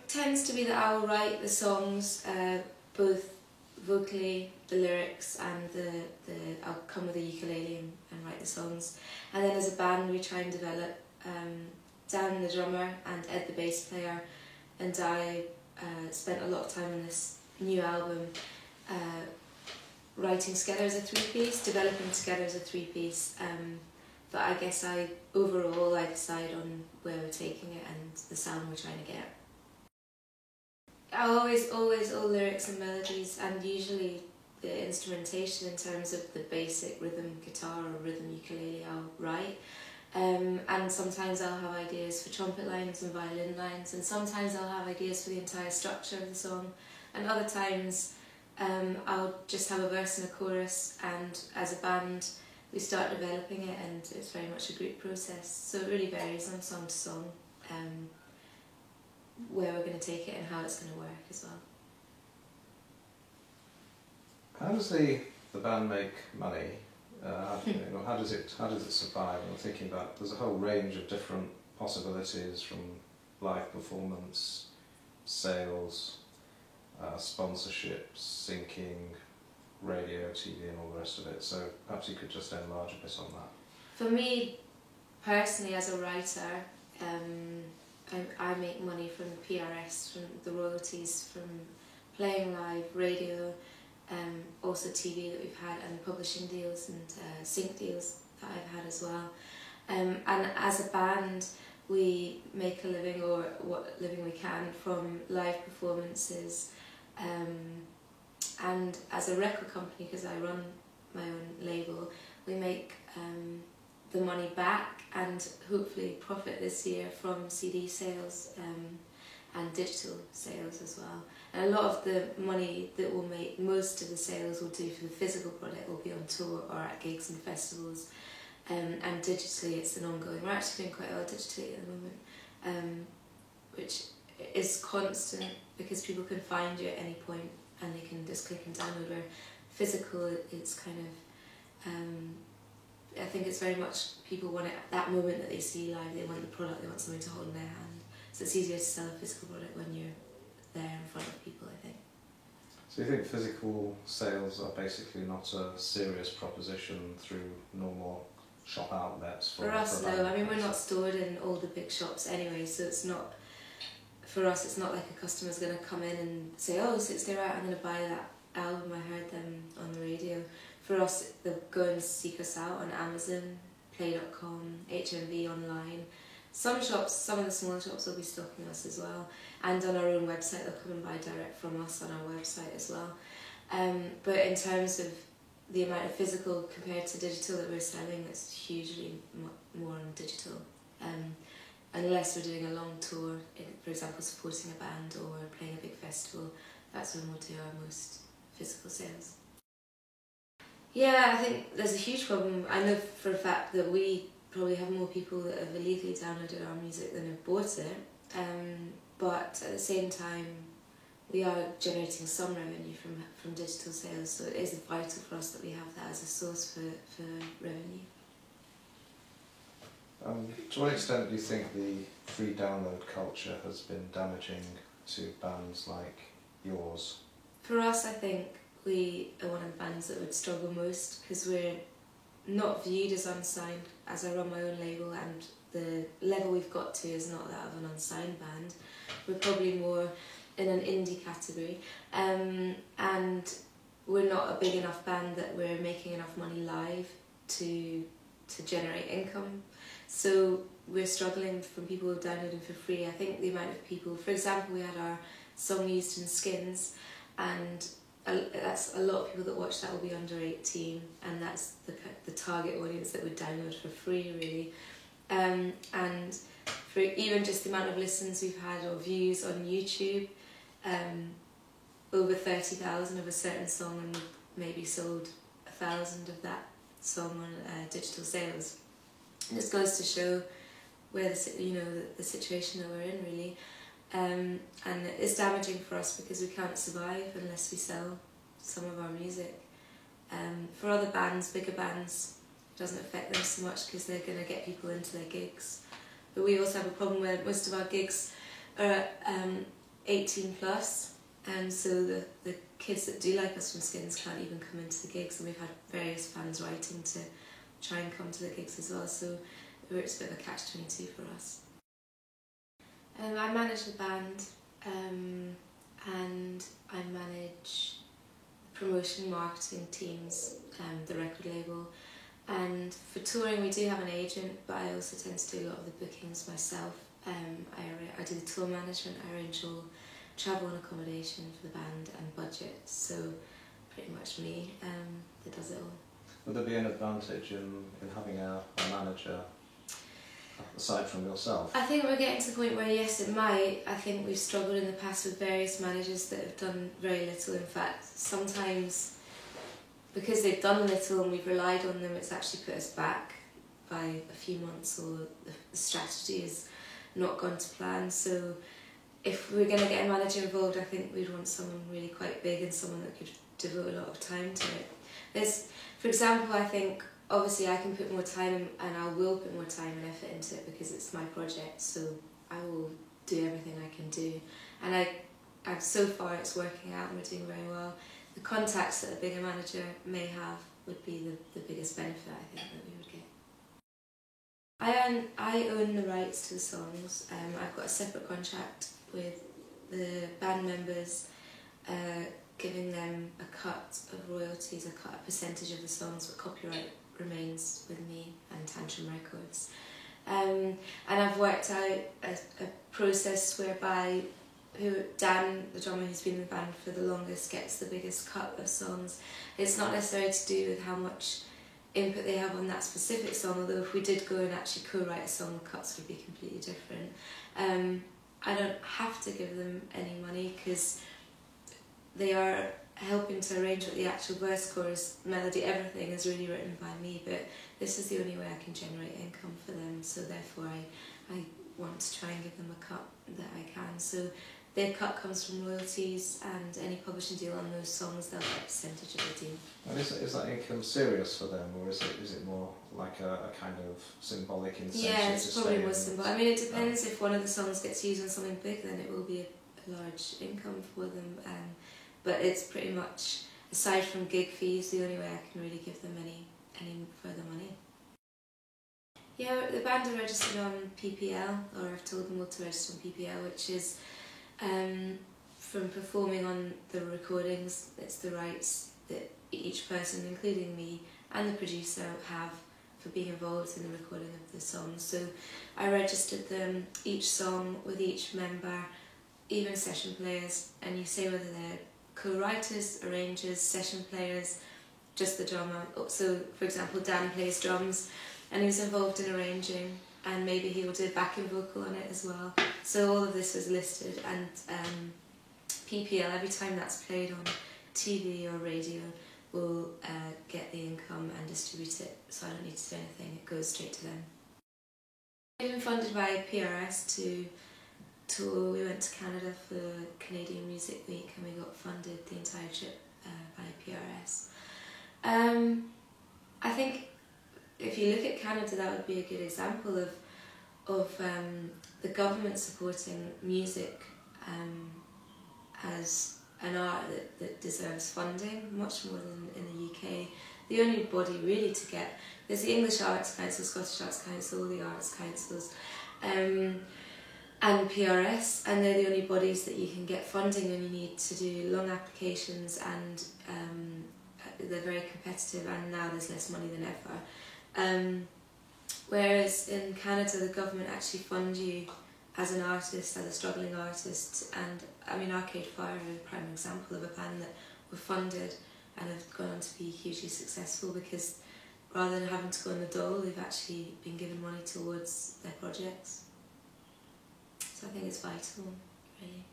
Tends to be that I will write the songs, both vocally, the lyrics, and I'll come with a ukulele and write the songs. And then as a band we try and develop, Dan the drummer and Ed the bass player and I spent a lot of time on this new album writing together as a three-piece, developing together as a three-piece. But I guess overall I decide on where we're taking it and the sound we're trying to get. Always all lyrics and melodies, and usually the instrumentation in terms of the basic rhythm guitar or rhythm ukulele I'll write. And sometimes I'll have ideas for trumpet lines and violin lines, and sometimes I'll have ideas for the entire structure of the song, and other times I'll just have a verse and a chorus, and as a band we start developing it, and it's very much a group process, so it really varies on song to song where we're going to take it and how it's going to work as well. How does the band make money? How does it survive? I'm thinking about, there's a whole range of different possibilities, from live performance, sales, sponsorships, syncing, radio, TV and all the rest of it, so perhaps you could just enlarge a bit on that. For me personally as a writer, I make money from PRS, from the royalties from playing live, radio, also TV that we've had, and publishing deals and sync deals that I've had as well. And as a band we make a living, or what living we can, from live performances. And as a record company, because I run my own label, we make the money back and hopefully profit this year from CD sales and digital sales as well. And a lot of the money that we'll make, most of the sales we'll do for the physical product will be on tour or at gigs and festivals. And digitally it's an ongoing. We're actually doing quite well digitally at the moment, which is constant because people can find you at any point and they can just click and download. Where physical, it's kind of, I think it's very much people want it at that moment that they see you live. They want the product, they want something to hold in their hand. So it's easier to sell a physical product when you're there in front of people, I think. So you think physical sales are basically not a serious proposition through normal shop outlets? For us, no. I mean, we're not stored in all the big shops anyway, so it's not, for us it's not like a customer's going to come in and say, oh, 6 Day Riot, I'm going to buy that album, I heard them on the radio. For us, they'll go and seek us out on Amazon, Play.com, HMV online. Some shops, some of the smaller shops will be stocking us as well, and on our own website they'll come and buy direct from us on our website as well. But in terms of the amount of physical compared to digital that we're selling, it's hugely more on digital. Unless we're doing a long tour, for example supporting a band or playing a big festival, that's when we'll do our most physical sales. Yeah, I think there's a huge problem. I know for a fact that we probably have more people that have illegally downloaded our music than have bought it, but at the same time we are generating some revenue from digital sales, so it is vital for us that we have that as a source for revenue. To what extent do you think the free download culture has been damaging to bands like yours? For us, I think we are one of the bands that would struggle most, because we're not viewed as unsigned, as I run my own label, and the level we've got to is not that of an unsigned band. We're probably more in an indie category, and we're not a big enough band that we're making enough money live to generate income. So we're struggling from people who are downloading for free. I think the amount of people, for example, we had our song used in Skins, and that's a lot of people that watch that will be under 18, and that's the target audience that would download for free, really. And for even just the amount of listens we've had or views on YouTube, over 30,000 of a certain song, and maybe sold 1,000 of that song on digital sales. And it goes to show where the situation that we're in, really. And it's damaging for us because we can't survive unless we sell some of our music. For other bands, bigger bands, it doesn't affect them so much because they're going to get people into their gigs. But we also have a problem where most of our gigs are 18 plus, and so the kids that do like us from Skins can't even come into the gigs, and we've had various fans writing to try and come to the gigs as well, so it's a bit of a catch-22 for us. I manage the band, and I manage promotion marketing teams, the record label, and for touring we do have an agent, but I also tend to do a lot of the bookings myself. I do the tour management, I arrange all travel and accommodation for the band and budget, so pretty much me that does it all. Would there be an advantage in having a manager aside from yourself? I think we're getting to the point where yes, it might. I think we've struggled in the past with various managers that have done very little. In fact, sometimes because they've done little and we've relied on them, it's actually put us back by a few months, or the strategy has not gone to plan. So if we're going to get a manager involved, I think we'd want someone really quite big and someone that could devote a lot of time to it. For example, I think obviously I can put more time and I will put more time and effort into it because it's my project, so I will do everything I can do. And so far it's working out and we're doing very well. The contacts that a bigger manager may have would be the biggest benefit I think that we would get. I own the rights to the songs. I've got a separate contract with the band members, giving them a cut of royalties, a percentage of the songs, but copyright remains with me and Tantrum Records. And I've worked out a process whereby Dan, the drummer who's been in the band for the longest, gets the biggest cut of songs. It's not necessarily to do with how much input they have on that specific song, although if we did go and actually co-write a song, the cuts would be completely different. I don't have to give them any money because they are helping to arrange what the actual verse, chorus, melody, everything is really written by me, but this is the only way I can generate income for them, so therefore I want to try and give them a cut that I can. So their cut comes from royalties, and any publishing deal on those songs, they'll get a percentage of the deal. And is that income serious for them, or is it more like a kind of symbolic incentive? Yeah, it's probably more symbolic. I mean, it depends. If one of the songs gets used on something big, then it will be a large income for them. But it's pretty much, aside from gig fees, the only way I can really give them any further money. Yeah, the band are registered on PPL, or I've told them all to register on PPL, which is from performing on the recordings. It's the rights that each person, including me and the producer, have for being involved in the recording of the songs. So I registered them, each song with each member, even session players, and you say whether they're co-writers, arrangers, session players, just the drummer. So for example, Dan plays drums and he's involved in arranging, and maybe he will do a backing vocal on it as well. So all of this was listed, and PPL, every time that's played on TV or radio, will get the income and distribute it, so I don't need to do anything, it goes straight to them. We've been funded by PRS to tour. We went to Canada for Canadian Music Week and we got funded the entire trip by PRS. I think if you look at Canada, that would be a good example of the government supporting music as an art that deserves funding much more than in the UK. The only body really to get, there's the English Arts Council, Scottish Arts Council, the Arts Councils, and PRS, and they're the only bodies that you can get funding when you need to do long applications, and they're very competitive, and now there's less money than ever. Whereas in Canada, the government actually fund you as an artist, as a struggling artist, and I mean Arcade Fire are a prime example of a band that were funded and have gone on to be hugely successful because rather than having to go on the dole, they've actually been given money towards their projects. So I think it's vital, really.